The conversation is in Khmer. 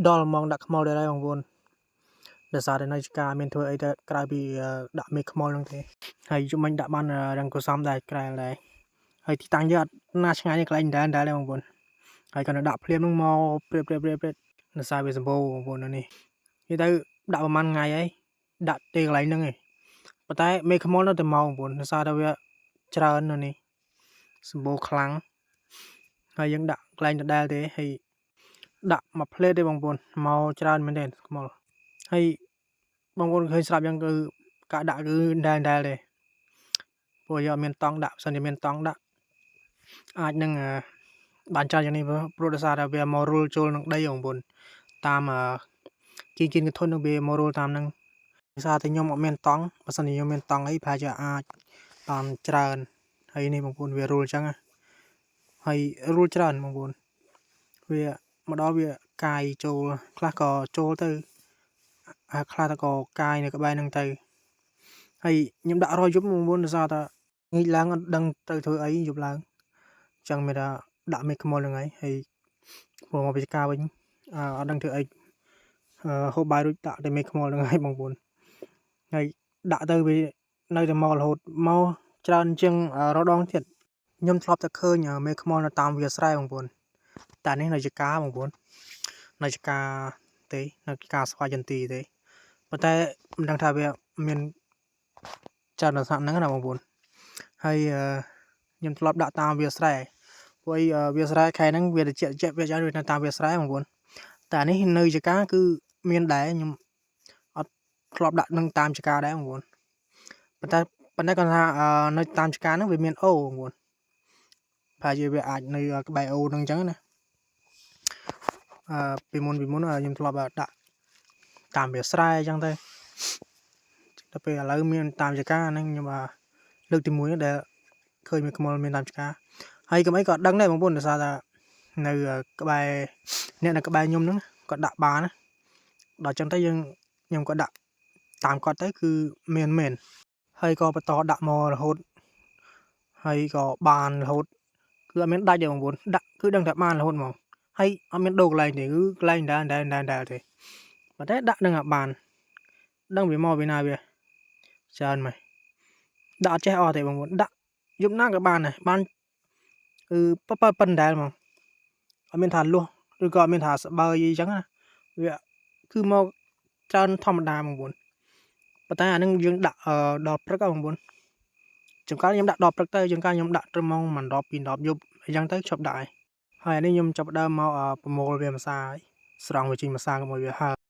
ដល់មកដាក់ខ្មុលដែរបងប្អូនដោយសារតែនៅការមានធ្វើអីទៅក្រៅពីដាក់មេខ្មុលហ្នឹងទេហើយជុំមិញដាក់បានរងកសំដែរក្រែលដែរហើយទីតាំងយើងអត់ណាឆ្ងាយទេកន្លែងដែរដែរបងប្អូនហើយគាត់ដាក់ភ្លាមហ្នឹងមកព្រាបដោយសារវាសម្បូរបងប្អូននេះនិយាយទៅដាក់ប្រហែលថ្ងៃហើយដាក់ទេកន្លែងហ្នឹងឯងប៉ុន្តែមេខ្មុលនៅតែមកបងប្អូនដោយសារតែវាច្រើននៅនេះសម្បូរខ្លាំងហើយយើងដាក់កន្លែងដដែលទេហើយដាក់មួយផ្លេតទេបងប្អូនមកច្រើនមែនទេខ្មុលហើយបងប្អូនឃើញស្រាប់យ៉ាងគឺការដាក់គឺដែលទេព្រោះយើងអត់មានតង់ដាក់បើសិនជាមានតង់ដាក់អាចនឹងបានច្រើនយ៉ាងនេះព្រោះដោយសារតែវាមករុលចូលនឹងដីបងប្អូនតាមគៀនកធន់នឹងវាមករុលតាមហ្នឹងដោយសារតែខ្ញុំអត់មានតង់បើសិនជាខ្ញុំមានតង់អីប្រហែលជាអាចបានច្រើនហើយនេះបងប្អូនវារុលអញ្ចឹងហើយរុលច្រើនបងប្អូនវាមកដល់វាកាយចូលខ្លះក៏ចូលទៅខ្លះទៅក៏កាយនៅក្បែរហ្នឹងទៅហើយខ្ញុំដាក់រយយប់បងប្អូនដោយសារតែងាកឡើងអត់ដឹងទៅធ្វើអីយប់ឡើងអញ្ចឹងមានថាដាក់មេខ្មុលហ្នឹងហើយព្រោះមកពីការវិញអត់ដឹងធ្វើអីហូបបាយរួចដាក់តែមេខ្មុលហ្នឹងហើយបងប្អូនហើយដាក់ទៅវានៅតែមករហូតមកច្រើនជាងរដងទៀតខ្ញុំធ្លាប់តែឃើញមេខ្មុលនៅតាមវាលស្រែបងប្អូនតែនេះនៅជាការបងប្អូននៅជាការទេនៅការស្វាយចន្ទីទេប៉ុន្តែមិនដឹងថាវាមានច្រើនដល់ស្នាក់ហ្នឹងណាបងប្អូនហើយខ្ញុំធ្លាប់ដាក់តាមវាលស្រែព្រោះវាលស្រែខែហ្នឹងវាត្រជាក់វាយ៉ាងនៅតាមវាលស្រែបងប្អូនតែនេះនៅជាការគឺមានដែរខ្ញុំអត់ធ្លាប់ដាក់នឹងតាមជាការដែរបងប្អូនប៉ុន្តែគាត់ថានៅតាមជាការហ្នឹងវាមានអូបងប្អូនប្រហែលជាវាអាចនៅក្បែរអូហ្នឹងអញ្ចឹងណាពីមុនខ្ញុំធ្លាប់ដាក់តាមវាលស្រែអញ្ចឹងទៅដល់ពេលឥឡូវមានតាមចការហ្នឹងខ្ញុំលើកទី1ដែលឃើញមេខ្មុលមានតាមចការហើយកុំអីក៏ដឹងដែរបងប្អូនដោយសារថានៅក្បែរអ្នកនៅក្បែរខ្ញុំហ្នឹងគាត់ដាក់បានណាដល់អញ្ចឹងទៅខ្ញុំក៏ដាក់តាមគាត់ទៅគឺមានមែនហើយក៏បន្តដាក់មករហូតហើយក៏បានរហូតគឺអត់មានដាច់ទេបងប្អូនដាក់គឺដឹងតែបានរហូតហ្មងហើយអត់មានដូរកន្លែងទេគឺកន្លែងដែលទេប៉ុន្តែដាក់នឹងបានដឹងវាមកពីណាវាច្រើនមកដាក់អត់ចេះអស់ទេបងប្អូនដាក់យប់ណាក៏បានដែរបានគឺប៉ុណ្ណែហ្មងអត់មានថាលួសឬក៏អត់មានថាស្បើយអីចឹងណាវាគឺមកច្រើនធម្មតាបងប្អូនប៉ុន្តែអានឹងយើងដាក់ដល់ព្រឹកបងប្អូនចង្កាលខ្ញុំដាក់ដល់ព្រឹកទៅចង្កាលខ្ញុំដាក់ត្រឹមម៉ោង10 ពី10យប់អញ្ចឹងទៅឈប់ដាក់ហើយអានេះខ្ញុំចាប់ដើមមកប្រមូលវាម្សាហើយស្រង់វាចេញម្សាកុំឲ្យវាហើរ